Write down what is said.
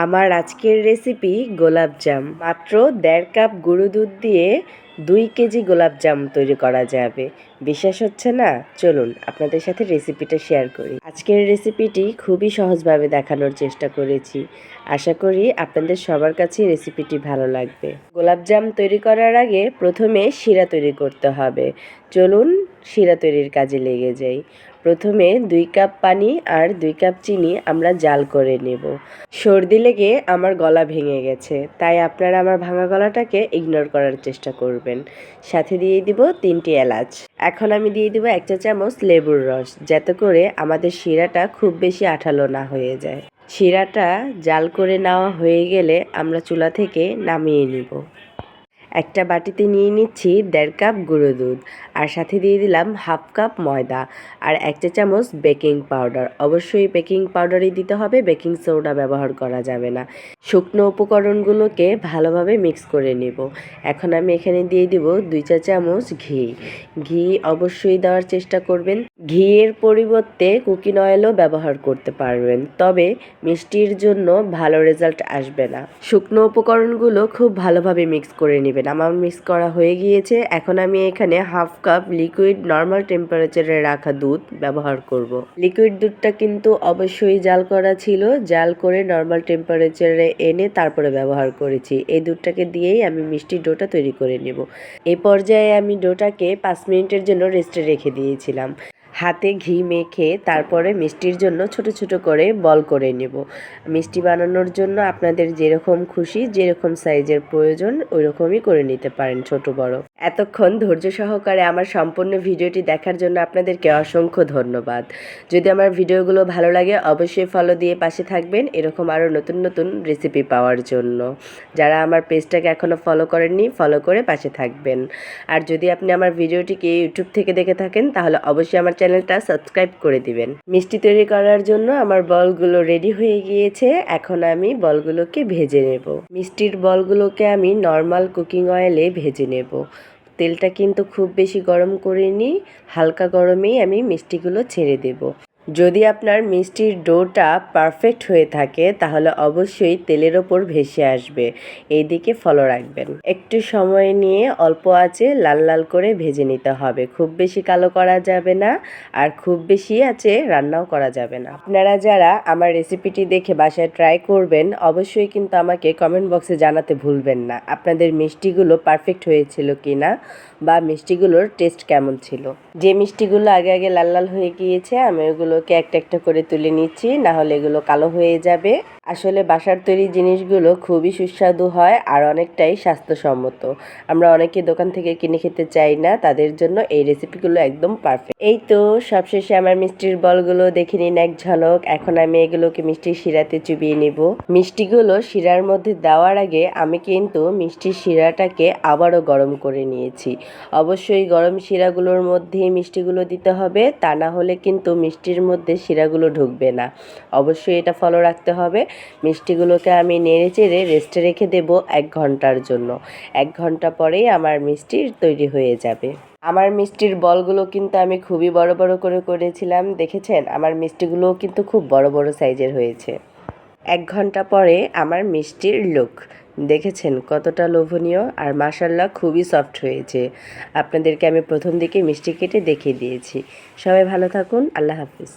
আমার আজকের রেসিপি গোলাপজাম। মাত্র ১.৫ কাপ গুঁড়ো দুধ দিয়ে ২ কেজি গোলাপজাম তৈরি করা যাবে। বিশ্বাস হচ্ছে না? চলুন আপনাদের সাথে রেসিপিটা শেয়ার করি। আজকের রেসিপিটি খুবই সহজভাবে দেখানোর চেষ্টা করেছি। আশা করি আপনাদের সবার কাছেই রেসিপিটি ভালো লাগবে। গোলাপজাম তৈরি করার আগে প্রথমে শিরা তৈরি করতে হবে। চলুন শিরা তৈরির কাজে লেগে যাই। প্রথমে ২ কাপ পানি আর ২ কাপ চিনি আমরা জাল করে নেব। সর্দি লেগে আমার গলা ভেঙে গেছে, তাই আপনারা আমার ভাঙা গলাটাকে ইগনোর করার চেষ্টা করবেন। সাথে দিয়ে দিব ৩টি এলাচ। এখন আমি দিয়ে দিব ১ চা চামচ লেবুর রস, যাতে করে আমাদের শিরাটা খুব বেশি আঠালো না হয়ে যায়। শিরাটা জাল করে নেওয়া হয়ে গেলে আমরা চুলা থেকে নামিয়ে নিব। একটা বাটিতে নিয়ে নিচ্ছি ১.৫ কাপ গুঁড়ো দুধ, আর সাথে দিয়ে দিলাম ১/২ কাপ ময়দা আর ১ চা চামচ বেকিং পাউডার। অবশ্যই বেকিং পাউডারই দিতে হবে, বেকিং সোডা ব্যবহার করা যাবে না। শুকনো উপকরণগুলোকে ভালোভাবে মিক্স করে নেব। এখন আমি এখানে দিয়ে দিব ২ চা চামচ ঘি। ঘি অবশ্যই দেওয়ার চেষ্টা করবেন। ঘিয়ের পরিবর্তে কুকিং অয়েলও ব্যবহার করতে পারবেন, তবে মিষ্টির জন্য ভালো রেজাল্ট আসবে না। শুকনো উপকরণগুলো খুব ভালোভাবে মিক্স করে নেবেন। আমার মিক্স করা হয়ে গিয়েছে। এখন আমি এখানে ১/২ কাপ লিকুইড নর্মাল টেম্পারেচারে রাখা দুধ ব্যবহার করব। লিকুইড দুধটা কিন্তু অবশ্যই জাল করা ছিল। জাল করে নর্মাল টেম্পারেচারে এনে তারপরে ব্যবহার করেছি। এই দুধটাকে দিয়েই আমি মিষ্টির ডোটা তৈরি করে নেব। এই পর্যায়ে আমি ডোটাকে ৫ মিনিটের জন্য রেস্টে রেখে দিয়েছিলাম। হাতে ঘি মেখে তারপরে মিষ্টির জন্য ছোট ছোট করে বল করে নেব। মিষ্টি বানানোর জন্য আপনাদের যেরকম খুশি, যেরকম সাইজের প্রয়োজন ওই রকমই করে নিতে পারেন, ছোট বড়। এতক্ষণ ধৈর্য সহকারে আমার সম্পূর্ণ ভিডিওটি দেখার জন্য আপনাদেরকে অসংখ্য ধন্যবাদ। যদি আমার ভিডিওগুলো ভালো লাগে অবশ্যই ফলো দিয়ে পাশে থাকবেন, এরকম আরও নতুন নতুন রেসিপি পাওয়ার জন্য। যারা আমার পেজটাকে এখনও ফলো করেননি, ফলো করে পাশে থাকবেন। আর যদি আপনি আমার ভিডিওটিকে ইউটিউব থেকে দেখে থাকেন তাহলে অবশ্যই আমার চ্যানেলটা সাবস্ক্রাইব করে দিবেন। মিষ্টি তৈরি করার জন্য আমার বলগুলো রেডি হয়ে গিয়েছে। এখন আমি বলগুলোকে ভেজে নেব। মিষ্টির বলগুলোকে আমি নর্মাল কুকিং অয়েলে ভেজে নেব। তেলটা কিন্তু খুব বেশি গরম করিনি, হালকা গরমেই আমি মিষ্টিগুলো ছেড়ে দেব। যদি আপনার মিষ্টির ডোটা পারফেক্ট হয়ে থাকে তাহলে অবশ্যই তেলের ওপর ভেসে আসবে, এই দিকে ফলো রাখবেন। একটু সময় নিয়ে অল্প আঁচে লাল লাল করে ভেজে নিতে হবে। খুব বেশি কালো করা যাবে না, আর খুব বেশি আঁচে রান্নাও করা যাবে না। আপনারা যারা আমার রেসিপিটি দেখে বাসায় ট্রাই করবেন অবশ্যই কিন্তু আমাকে কমেন্ট বক্সে জানাতে ভুলবেন না আপনাদের মিষ্টিগুলো পারফেক্ট হয়েছিল কি না, বা মিষ্টিগুলোর টেস্ট কেমন ছিল। যে মিষ্টিগুলো আগে আগে লাল লাল হয়ে গিয়েছে আমি ওগুলোকে একটা একটা করে তুলে নিচ্ছি, না হলে এগুলো কালো হয়ে যাবে। আসলে বাসার তৈরি জিনিসগুলো খুবই সুস্বাদু হয় আর অনেকটাই স্বাস্থ্যসম্মত। আমরা অনেকে দোকান থেকে কিনে খেতে চাই না, তাদের জন্য এই রেসিপিগুলো একদম পারফেক্ট। এই তো সবশেষে আমার মিষ্টির বলগুলো দেখে নিন এক ঝলক। এখন আমি এগুলোকে মিষ্টির শিরাতে চুবিয়ে নিব। মিষ্টিগুলো শিরার মধ্যে দেওয়ার আগে আমি কিন্তু মিষ্টির শিরাটাকে আবারও গরম করে নিয়েছি। অবশ্যই গরম শিরাগুলোর মধ্যেই মিষ্টিগুলো দিতে হবে, তা না হলে কিন্তু মিষ্টির মধ্যে শিরাগুলো ঢুকবে না। অবশ্যই এটা ফলো রাখতে হবে। মিষ্টিগুলোকে আমি নেড়ে চেড়ে রেস্টে রেখে দেব ১ ঘন্টার জন্য। ১ ঘন্টা পরেই আমার মিষ্টি তৈরি হয়ে যাবে। আমার মিষ্টির বলগুলো কিন্তু আমি খুবই বড় বড় করে করেছিলাম, দেখেছেন আমার মিষ্টিগুলোও কিন্তু খুব বড় বড় সাইজের হয়েছে। ১ ঘন্টা পরে আমার মিষ্টির লুক দেখেছেন কতটা লোভনীয়, আর মাশাআল্লাহ খুবই সফট হয়েছে। আপনাদেরকে আমি প্রথম দিকে মিষ্টি কেটে দেখিয়ে দিয়েছি। সবাই ভালো থাকুন, আল্লাহ হাফিজ।